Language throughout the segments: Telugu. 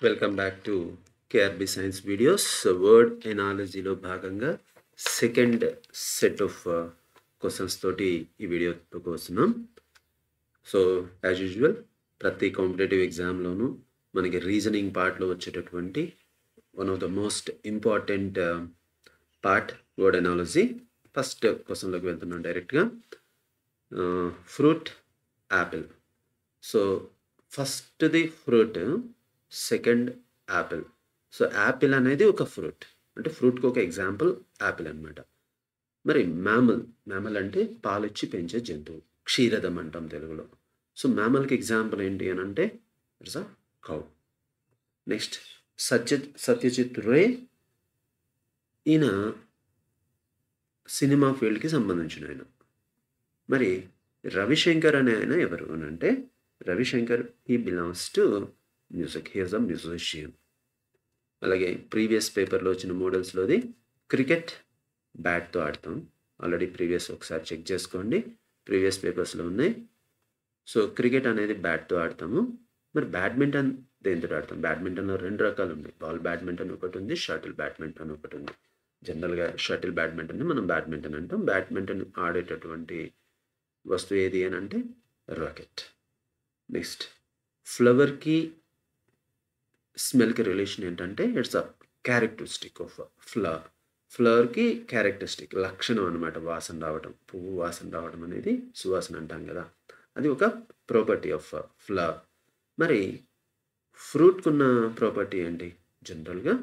Welcome back to KRB science videos. Word ఎనాలజీలో భాగంగా సెకండ్ సెట్ ఆఫ్ క్వశ్చన్స్ తోటి ఈ వీడియోకి వస్తున్నాం. సో యాజ్ యూజువల్ ప్రతి కాంపిటేటివ్ ఎగ్జామ్లోనూ మనకి రీజనింగ్ పార్ట్లో వచ్చేటటువంటి one of the most important part word analogy. First క్వశ్చన్లోకి వెళ్తున్నాం డైరెక్ట్గా. Fruit, apple. సో ఫస్ట్ది fruit, second apple. So apple అనేది ఒక ఫ్రూట్, అంటే ఫ్రూట్కి ఒక ఎగ్జాంపుల్ యాపిల్ అనమాట. మరి మ్యామల్ అంటే పాలిచ్చి పెంచే జంతువు, క్షీరదం అంటాం తెలుగులో. సో మ్యామల్కి ఎగ్జాంపుల్ ఏంటి అని అంటే it's a cow. Next Satyajit Ray, ఈయన సినిమా ఫీల్డ్కి సంబంధించిన ఆయన. మరి రవిశంకర్ అనే ఆయన ఎవరు అని అంటే Ravishankar he belongs to music, he is a musician. అలాగే ప్రీవియస్ పేపర్లో వచ్చిన మోడల్స్లోది క్రికెట్ బ్యాట్తో ఆడతాం. ఆల్రెడీ ప్రీవియస్ ఒకసారి చెక్ చేసుకోండి, ప్రీవియస్ పేపర్స్లో ఉన్నాయి. సో క్రికెట్ అనేది బ్యాట్తో ఆడతాము. మరి బ్యాడ్మింటన్ దేంతో ఆడతాం? బ్యాడ్మింటన్లో రెండు రకాలు ఉన్నాయి. బాల్ బ్యాడ్మింటన్ ఒకటి ఉంది, షటిల్ బ్యాడ్మింటన్ ఒకటి ఉంది. జనరల్గా షటిల్ బ్యాడ్మింటన్ని మనం బ్యాడ్మింటన్ అంటాం. బ్యాడ్మింటన్ ఆడేటటువంటి వస్తువు ఏది అని అంటే రాకెట్. నెక్స్ట్ ఫ్లవర్కి స్మెల్కి రిలేషన్ ఏంటంటే it's a characteristic of flower. ఫ్లవర్కి క్యారెక్టరిస్టిక్ లక్షణం అనమాట, వాసన రావడం. పువ్వు వాసన రావడం అనేది సువాసన అంటాం కదా, అది ఒక ప్రాపర్టీ ఆఫ్ ఫ్లవర్. మరి ఫ్రూట్కున్న ప్రాపర్టీ ఏంటి? జనరల్గా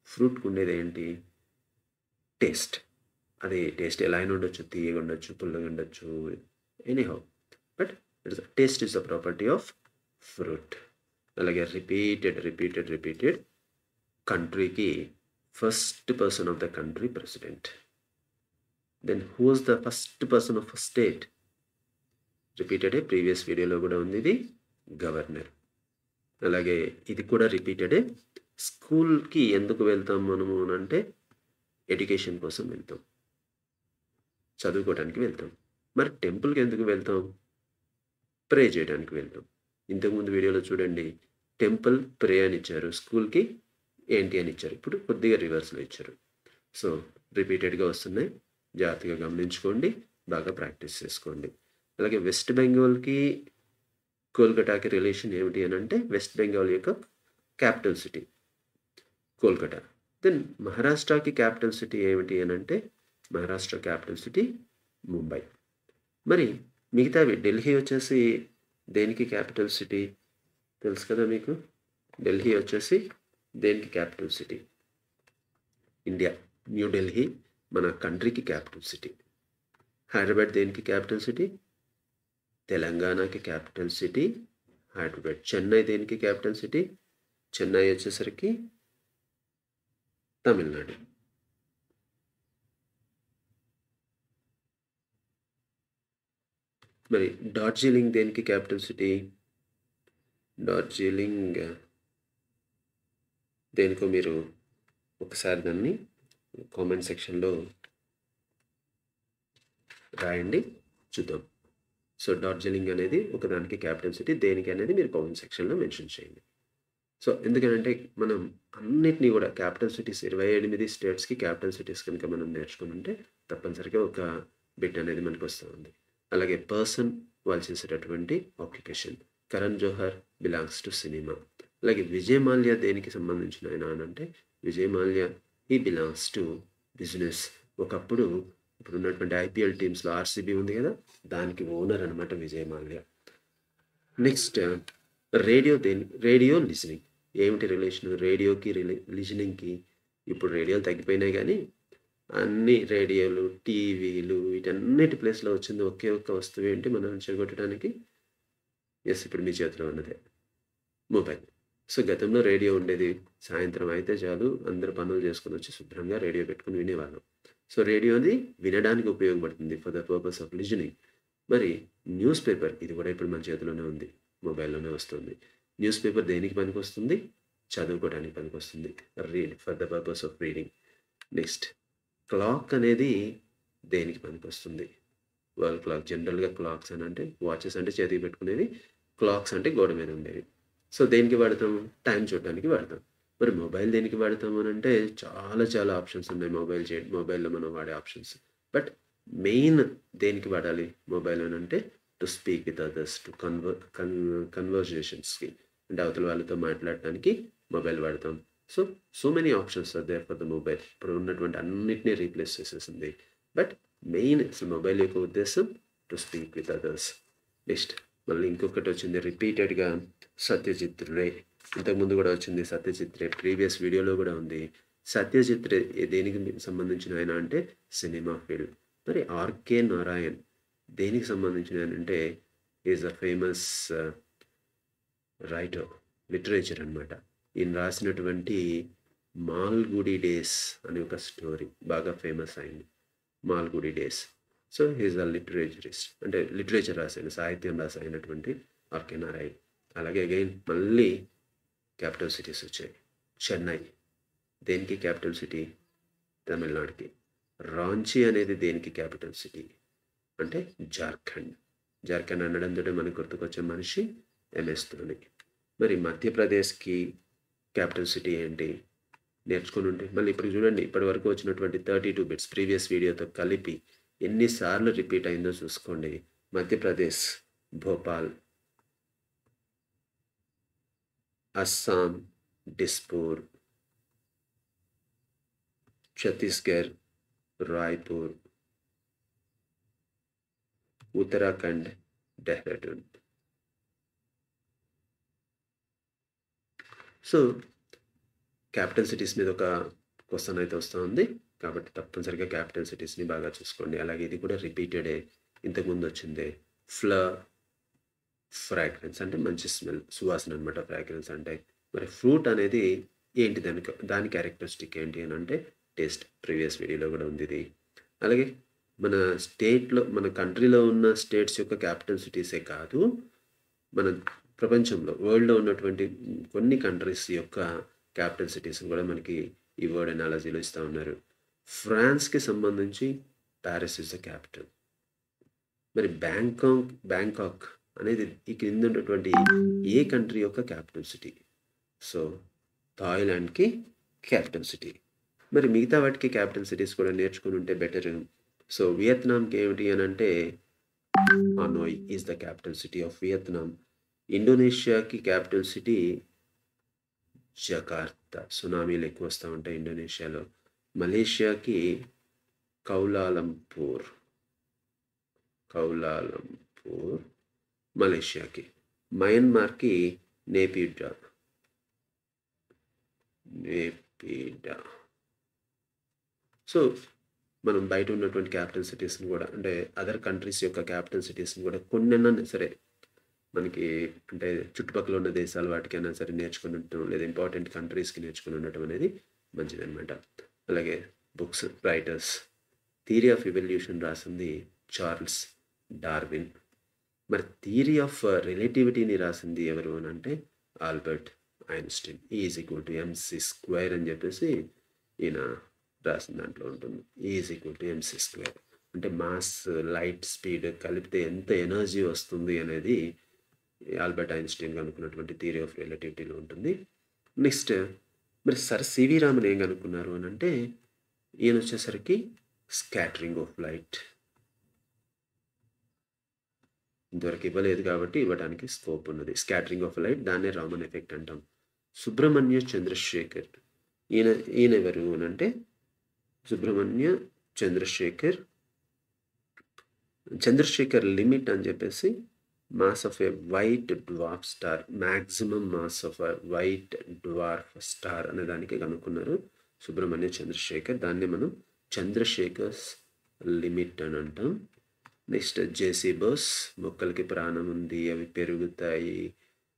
ఫ్రూట్కి ఉండేది ఏంటి? టేస్ట్. అది టేస్ట్ ఎలా అయినా ఉండొచ్చు, తీయగా ఉండొచ్చు, పుల్లగా ఉండొచ్చు, anyhow, but it's taste is the property of fruit. అలాగే రిపీటెడ్ కంట్రీకి first person of the country president. Then who is the first person of state? రిపీటెడే, ప్రీవియస్ వీడియోలో కూడా ఉంది, ఇది గవర్నర్. అలాగే ఇది కూడా రిపీటెడే. స్కూల్కి ఎందుకు వెళ్తాం మనము అని అంటే ఎడ్యుకేషన్ కోసం వెళ్తాం, చదువుకోవడానికి వెళ్తాం. మరి టెంపుల్కి ఎందుకు వెళ్తాం? ప్రే చేయడానికి వెళ్తాం. ఇంతకుముందు వీడియోలో చూడండి, టెంపుల్ ప్రే అని ఇచ్చారు, స్కూల్కి ఏంటి అని ఇచ్చారు. ఇప్పుడు కొద్దిగా రివర్స్లో ఇచ్చారు. సో రిపీటెడ్గా వస్తున్నాయి, జాగ్రత్తగా గమనించుకోండి, బాగా ప్రాక్టీస్ చేసుకోండి. అలాగే వెస్ట్ బెంగాల్కి కోల్కతాకి రిలేషన్ ఏమిటి అని అంటే వెస్ట్ బెంగాల్ యొక్క క్యాపిటల్ సిటీ కోల్కతా. దెన్ మహారాష్ట్రకి క్యాపిటల్ సిటీ ఏమిటి అని అంటే మహారాష్ట్ర క్యాపిటల్ సిటీ ముంబై. మరి మిగతావి ఢిల్లీ వచ్చేసి దేనికి క్యాపిటల్ సిటీ తెలుసు కదా మీకు? ఢిల్లీ వచ్చేసి దేనికి క్యాపిటల్ సిటీ? ఇండియా, న్యూఢిల్లీ మన కంట్రీకి క్యాపిటల్ సిటీ. హైదరాబాద్ దేనికి క్యాపిటల్ సిటీ? తెలంగాణకి క్యాపిటల్ సిటీ హైదరాబాద్. చెన్నై దేనికి క్యాపిటల్ సిటీ? చెన్నై వచ్చేసరికి తమిళనాడు. మరి డార్జిలింగ్ దేనికి క్యాపిటల్ సిటీ? డార్జిలింగ్ దేనికో మీరు ఒకసారి దాన్ని కామెంట్ సెక్షన్లో రాయండి, చూద్దాం. సో డార్జిలింగ్ అనేది ఒకదానికి క్యాపిటల్ సిటీ, దేనికి అనేది మీరు కామెంట్ సెక్షన్లో మెన్షన్ చేయండి. సో ఎందుకంటే మనం అన్నిటినీ కూడా క్యాపిటల్ సిటీస్ 28 స్టేట్స్కి క్యాపిటల్ సిటీస్ కనుక మనం నేర్చుకుని ఉంటే తప్పనిసరిగా ఒక బిట్ అనేది మనకు వస్తూ ఉంది. అలాగే పర్సన్ వాళ్ళు చేసేటటువంటి occupation. Karan Johar belongs to cinema. అలాగే విజయ్ మాల్యా దేనికి సంబంధించిన ఆయన అని అంటే Vijay Mallya he belongs to business. ఒకప్పుడు ఇప్పుడు ఉన్నటువంటి ఐపీఎల్ టీమ్స్లో ఆర్సీబీ ఉంది కదా, దానికి ఓనర్ అనమాట Vijay Mallya. Next radio listening. ఏమిటి రిలేషన్ రేడియోకి లిజనింగ్కి? ఇప్పుడు రేడియోలు తగ్గిపోయినాయి, కానీ అన్ని రేడియోలు, టీవీలు, వీటన్నిటి ప్లేస్లో వచ్చింది ఒకే ఒక్క వస్తువు ఏంటి మనం చెడగొట్టడానికి? ఎస్, ఇప్పుడు మీ చేతిలో ఉన్నదే మొబైల్. సో గతంలో రేడియో ఉండేది, సాయంత్రం అయితే చాలు అందరు పనులు చేసుకుని వచ్చి శుభ్రంగా రేడియో పెట్టుకుని వినేవాళ్ళం. సో రేడియోది వినడానికి ఉపయోగపడుతుంది for the purpose of listening. మరి న్యూస్ పేపర్, ఇది కూడా ఇప్పుడు మన చేతిలోనే ఉంది, మొబైల్లోనే వస్తుంది. న్యూస్ పేపర్ దేనికి పనికి వస్తుంది? చదువుకోవడానికి పనికి వస్తుంది, read, for the purpose of reading. Next clock అనేది దేనికి పనికి వస్తుంది? World clock. జనరల్గా క్లాక్స్ అని అంటే వాచెస్ అంటే చేతికి పెట్టుకునేవి, క్లాక్స్ అంటే గోడ మీద ఉండేవి. సో, దేనికి వాడతాం? టైం చూడడానికి వాడతాం. మరి మొబైల్ దేనికి వాడతాం అనంటే చాలా చాలా ఆప్షన్స్ ఉన్నాయి మొబైల్‌లో మనం వాడే ఆప్షన్స్. బట్ మెయిన్ దేనికి వాడాలి మొబైల్ అనంటే to speak with others, to కన్వర్జేషన్స్‌కి అంటే అవతల వాళ్ళతో మాట్లాడటానికి మొబైల్ వాడతాం. So many options are there for the mobile. ఇప్పుడు ఉన్నటువంటి అన్నిటిని రీప్లేస్ చేసేసింది. బట్ మెయిన్ అసలు మొబైల్ యొక్క ఉద్దేశ్యం to speak with others. Next మళ్ళీ ఇంకొకటి వచ్చింది రిపీటెడ్‌గా సత్యజిత్ రే. ఇంతకుముందు కూడా వచ్చింది సత్యజిత్ రే. ప్రీవియస్ వీడియోలో కూడా ఉంది. సత్యజిత్ రే దేనికి సంబంధించిన ఆయన అంటే సినిమా ఫీల్డ్. మరి ఆర్‌కే నారాయణ్ దేనికి సంబంధించిన ఆయన అంటే is a famous writer, literature అనమాట. ఈయన రాసినటువంటి 'మాల్గుడి డేస్' అనే ఒక స్టోరీ బాగా ఫేమస్ అయింది. 'మాల్గుడి డేస్'. సో హీఈస్ అ లిటరేచరిస్ట్, అంటే లిటరేచర్ రాసాను, సాహిత్యం రాసాయినటువంటి ఆర్‌కే నారాయణ్. అలాగే అగైన్ మళ్ళీ క్యాపిటల్ సిటీస్ వచ్చాయి. చెన్నై దేనికి క్యాపిటల్ సిటీ? తమిళనాడుకి. రాంచీ అనేది దేనికి క్యాపిటల్ సిటీ అంటే జార్ఖండ్. జార్ఖండ్ అనడంతోటే మనకు గుర్తుకొచ్చే మనిషి ఎంఎస్ ధోని. మరి మధ్యప్రదేశ్కి క్యాపిటల్ సిటీ ఏంటి? నేర్చుకుని ఉంటే మళ్ళీ ఇప్పుడు చూడండి, ఇప్పటి వరకు వచ్చినటువంటి 32 బిట్స్ ప్రీవియస్ వీడియోతో కలిపి ఎన్నిసార్లు రిపీట్ అయిందో చూసుకోండి. Madhya Pradesh Bhopal, Assam Dispur, Chhattisgarh Raipur, Uttarakhand Dehradun. So capital cities మీద ఒక క్వశ్చన్ అయితే వస్తుంది కాబట్టి తప్పనిసరిగా క్యాపిటల్ సిటీస్ని బాగా చూసుకోండి. అలాగే ఇది కూడా రిపీటెడే, ఇంతకుముందు వచ్చిందే. ఫ్రాగ్రెన్స్ అంటే మంచి స్మెల్, సువాసన అనమాట ఫ్రాగ్రెన్స్ అంటే. మరి ఫ్రూట్ అనేది ఏంటి, దాని క్యారెక్టరిస్టిక్ ఏంటి అని అంటే టేస్ట్. ప్రీవియస్ వీడియోలో కూడా ఉంది ఇది. అలాగే మన స్టేట్లో, మన కంట్రీలో ఉన్న స్టేట్స్ యొక్క క్యాపిటల్ సిటీసే కాదు, మన ప్రపంచంలో వరల్డ్లో ఉన్నటువంటి కొన్ని కంట్రీస్ యొక్క క్యాపిటల్ సిటీస్ని కూడా మనకి ఈ వర్డ్ ఎనాలజీలో ఇస్తూ ఉన్నారు. ఫ్రాన్స్కి సంబంధించి ప్యారిస్ ఇస్ ద క్యాపిటల్. మరి బ్యాంకాక్ అనేది ఈ క్రింద ఉన్నటువంటి ఏ కంట్రీ యొక్క క్యాపిటల్ సిటీ? సో థాయిలాండ్కి క్యాపిటల్ సిటీ. మరి మిగతా వాటికి క్యాపిటల్ సిటీస్ కూడా నేర్చుకుని ఉంటే బెటర్. సో వియత్నాంకి ఏమిటి అని అంటే Hanoi is the capital city of Vietnam. ఇండోనేషియాకి క్యాపిటల్ సిటీ జకార్తా. సునామీలు ఎక్కువ వస్తూ ఉంటాయి ఇండోనేషియాలో. మలేషియాకి కౌలాలంపూర్ మలేషియాకి. మయన్మార్కి నేపిడా. సో మనం బయట ఉన్నటువంటి క్యాపిటల్ సిటీస్ని కూడా, అంటే అదర్ కంట్రీస్ యొక్క క్యాపిటల్ సిటీస్ని కూడా కొన్నైనా సరే మనకి, అంటే చుట్టుపక్కల ఉన్న దేశాలు వాటికైనా సరే నేర్చుకుని ఉండటం, లేదా ఇంపార్టెంట్ కంట్రీస్కి నేర్చుకుని ఉండటం అనేది మంచిదన్నమాట. అలాగే books, writers. Theory of evolution రాసింది చార్ల్స్ డార్విన్. మరి థియరీ ఆఫ్ రిలేటివిటీని రాసింది ఎవరు అని అంటే Albert Einstein. Is equal to MC square అని చెప్పేసి ఈయన రాసిన దాంట్లో ఉంటుంది. Is equal to MC square అంటే మాస్, లైట్, స్పీడ్ కలిపితే ఎంత ఎనర్జీ వస్తుంది అనేది ఆల్బర్ట్ ఐన్స్టీన్ కనుక్కున్నటువంటి థియరీ ఆఫ్ రిలేటివిటీలో ఉంటుంది. నెక్స్ట్ మరి సర్ సివి రామన్ ఏం కనుక్కున్నారు అని అంటే ఈయన వచ్చేసరికి స్కాటరింగ్ ఆఫ్ లైట్. ఇంతవరకు ఇవ్వలేదు కాబట్టి ఇవ్వడానికి స్కోప్ ఉన్నది. స్కాటరింగ్ ఆఫ్ లైట్, దాన్నే రామన్ ఎఫెక్ట్ అంటాం. సుబ్రహ్మణ్య చంద్రశేఖర్, ఈయన ఎవరు అని అంటే సుబ్రహ్మణ్య చంద్రశేఖర్ లిమిట్ అని చెప్పేసి mass of A white dwarf star, maximum mass of a white dwarf star అనే దానికి కనుక్కున్నారు సుబ్రహ్మణ్య చంద్రశేఖర్. దాన్ని మనం చంద్రశేఖర్స్ లిమిట్ అని అంటాం. నెక్స్ట్ జేసీ బోస్, మొక్కలకి ప్రాణం ఉంది, అవి పెరుగుతాయి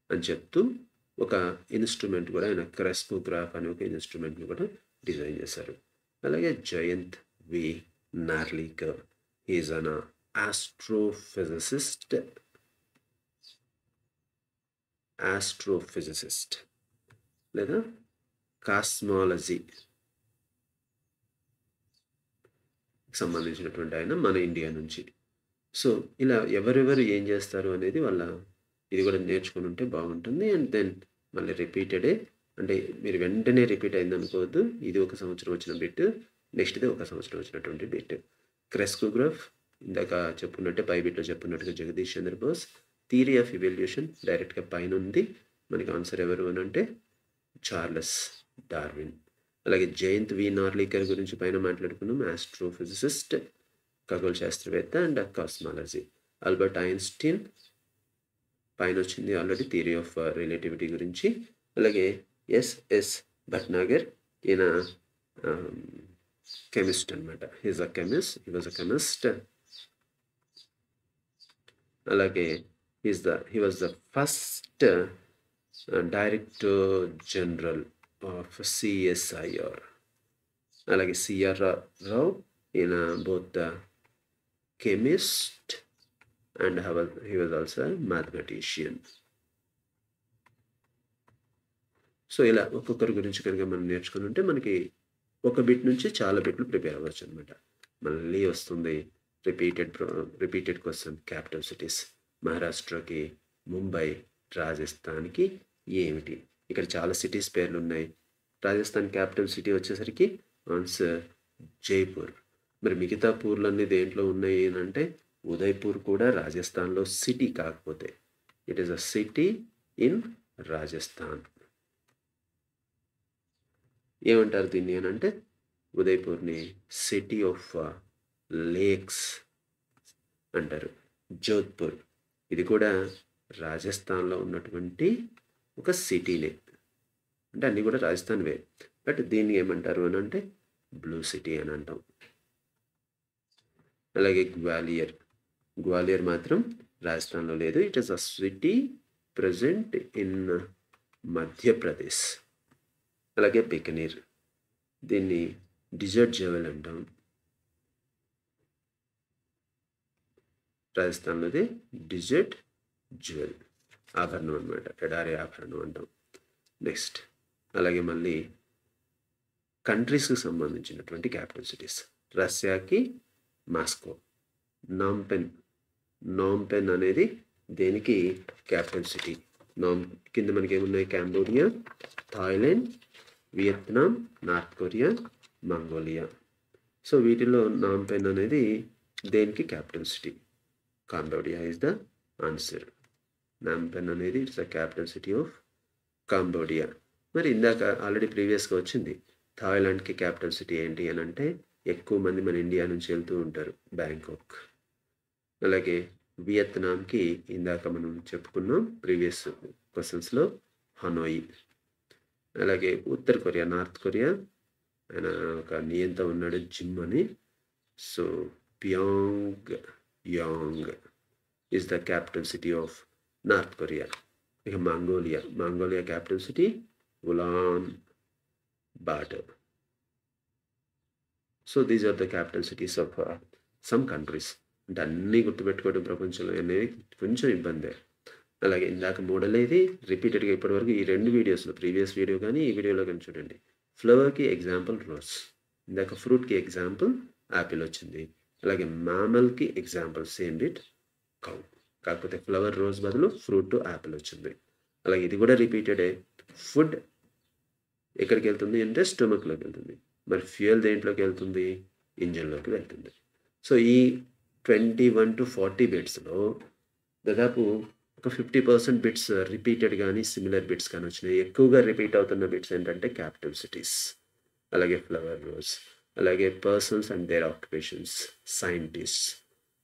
అని చెప్తూ ఒక ఇన్స్ట్రుమెంట్ కూడా, ఆయన క్రెస్కోగ్రాఫ్ అనే ఒక ఇన్స్ట్రుమెంట్ని కూడా డిజైన్ చేశారు. అలాగే జయంత్ వి నార్లీకర్, ఈజ్ అన్ ఆస్ట్రోఫిజిసిస్ట్ లేదా కాస్మాలజీ సంబంధించినటువంటి ఆయన, మన ఇండియా నుంచి. సో ఇలా ఎవరెవరు ఏం చేస్తారు అనేది వాళ్ళ ఇది కూడా నేర్చుకొని ఉంటే బాగుంటుంది. అండ్ దెన్ మళ్ళీ రిపీటెడే, అంటే మీరు వెంటనే రిపీట్ అయింది అనుకోవద్దు. ఇది ఒక సంవత్సరం వచ్చిన బిట్, నెక్స్ట్ది ఒక సంవత్సరం వచ్చినటువంటి బిట్. క్రెస్కోగ్రాఫ్ ఇందాక చెప్పుకున్నట్టే పై బిట్లో చెప్పుకున్నట్టుగా Jagadish Chandra Bose. Theory of evolution డైరెక్ట్గా పైన ఉంది. మనకి ఆన్సర్ ఎవరు అని అంటే చార్లెస్ డార్విన్. అలాగే జయంత్ వి నార్లీకర్ గురించి పైన మాట్లాడుకున్నాం, ఆస్ట్రోఫిజిసిస్ట్, ఖగోళ శాస్త్రవేత్త అండ్ కాస్మాలజీ. ఆల్బర్ట్ ఐన్స్టీన్ పైన వచ్చింది ఆల్రెడీ, థియరీ ఆఫ్ రిలేటివిటీ గురించి. అలాగే ఎస్ఎస్ భట్నాగర్, ఈయన కెమిస్ట్ అనమాట. He was a chemist. అలాగే he was the first director general of CSIR. అలాగే సిఆర్ రావు, ఈయన both the chemist and he was also a mathematician. So ఇలా ఒక్కొక్కరి గురించి కనుక మనం నేర్చుకుని ఉంటే మనకి ఒక బిట్ నుంచి చాలా బిట్లు ప్రిపేర్ అవ్వచ్చు అనమాట. మళ్ళీ వస్తుంది రిపీటెడ్ క్వశ్చన్, క్యాపిటల్ సిటీస్. మహారాష్ట్రకి ముంబై, రాజస్థాన్కి ఏమిటి? ఇక్కడ చాలా సిటీస్ పేర్లు ఉన్నాయి. రాజస్థాన్ క్యాపిటల్ సిటీ వచ్చేసరికి ఆన్సర్ జైపూర్. మరి మిగతా పూర్లన్నీ దేంట్లో ఉన్నాయి అంటే ఉదయ్పూర్ కూడా రాజస్థాన్లో సిటీ, కాకపోతే it is a city in Rajasthan. ఏమంటారు దీన్ని అని అంటే ఉదయ్పూర్ని సిటీ ఆఫ్ లేక్స్ అంటారు. జోధ్పూర్ ఇది కూడా రాజస్థాన్లో ఉన్నటువంటి ఒక సిటీనే, అంటే అన్నీ కూడా రాజస్థాన్వే, బట్ దీన్ని ఏమంటారు అని అంటే బ్లూ సిటీ అని అంటాం. అలాగే గ్వాలియర్ మాత్రం రాజస్థాన్లో లేదు. It is a city present in Madhya Pradesh. అలాగే బికనీర్, దీన్ని డిజర్ట్ జెవెల్ అంటాం. రాజస్థాన్లోది డిజర్ట్ జ్యువెల్, ఆభరణం అనమాట, ఎడారి ఆభరణం అంటాం. నెక్స్ట్ అలాగే మళ్ళీ కంట్రీస్కి సంబంధించినటువంటి క్యాపిటల్ సిటీస్. రష్యాకి మాస్కో. నాంపెన్ అనేది దేనికి క్యాపిటల్ సిటీ? కింద మనకి ఏమున్నాయి? Cambodia, Thailand, Vietnam, North Korea, Mongolia. So వీటిలో నాంపెన్ అనేది దేనికి capital city? Cambodia is the answer. Phnom Penh అనేది it's the capital city of Cambodia. మరి ఇందాక ఆల్రెడీ ప్రీవియస్గా వచ్చింది, థాయిలాండ్కి క్యాపిటల్ సిటీ ఏంటి అని అంటే ఎక్కువ మంది మన ఇండియా నుంచి వెళ్తూ ఉంటారు, బ్యాంకాక్. అలాగే వియత్నాంకి ఇందాక మనం చెప్పుకున్నాం ప్రీవియస్ క్వశ్చన్స్లో, హనోయి. అలాగే ఉత్తర కొరియా, నార్త్ కొరియా, ఆయన ఒక నియంత ఉన్నాడు జిమ్ అని. So Pyongyang is the capital city of North Korea. ఇక Mongolia capital city Ulaanbaatar. So these are the capital cities of some countries. అంటే అన్నీ గుర్తుపెట్టుకోవడం ప్రపంచంలో అనేది కొంచెం ఇబ్బందే. అలాగే ఇందాక మోడల్ ఏది రిపీటెడ్గా ఇప్పటివరకు ఈ రెండు వీడియోస్లో, ప్రీవియస్ వీడియో కానీ ఈ వీడియోలో కానీ చూడండి. ఫ్లవర్కి ఎగ్జాంపుల్ రోజ్, ఇందాక ఫ్రూట్కి ఎగ్జాంపుల్ యాపిల్ వచ్చింది. అలాగే మ్యామల్కి ఎగ్జాంపుల్ సేమ్ బిట్ కౌ, కాకపోతే ఫ్లవర్ రోజ్ బదులు ఫ్రూట్ యాపిల్ వచ్చింది. అలాగే ఇది కూడా రిపీటెడే. ఫుడ్ ఎక్కడికి వెళ్తుంది అంటే స్టొమక్లోకి వెళ్తుంది. మరి ఫ్యూయల్ దేంట్లోకి వెళ్తుంది? ఇంజన్లోకి వెళ్తుంది. సో ఈ 21 to 40 బిట్స్లో దాదాపు ఒక 50% బిట్స్ రిపీటెడ్ కానీ సిమిలర్ బిట్స్ కానీ వచ్చినాయి. ఎక్కువగా రిపీట్ అవుతున్న బిట్స్ ఏంటంటే క్యాపిటల్ సిటీస్, అలాగే ఫ్లవర్ రోజ్, అలాగే persons and their occupations, scientists.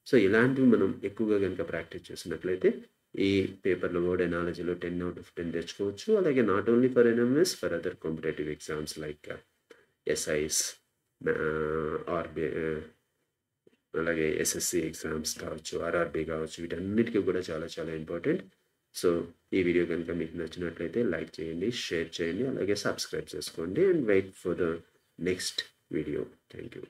So ఇలాంటివి మనం ఎక్కువగా కనుక ప్రాక్టీస్ చేసినట్లయితే ఈ పేపర్లో వర్డ్ ఎనాలజీలో 10 out of 10 తెచ్చుకోవచ్చు. అలాగే not only for NMS, for other competitive exams like SIs, అలాగే ఎస్ఎస్సి ఎగ్జామ్స్ కావచ్చు, ఆర్ఆర్బీ కావచ్చు, వీటన్నిటికీ కూడా చాలా చాలా ఇంపార్టెంట్. సో ఈ వీడియో కనుక మీకు నచ్చినట్లయితే లైక్ చేయండి, షేర్ చేయండి, అలాగే సబ్స్క్రైబ్ చేసుకోండి and wait for the next video. Thank you.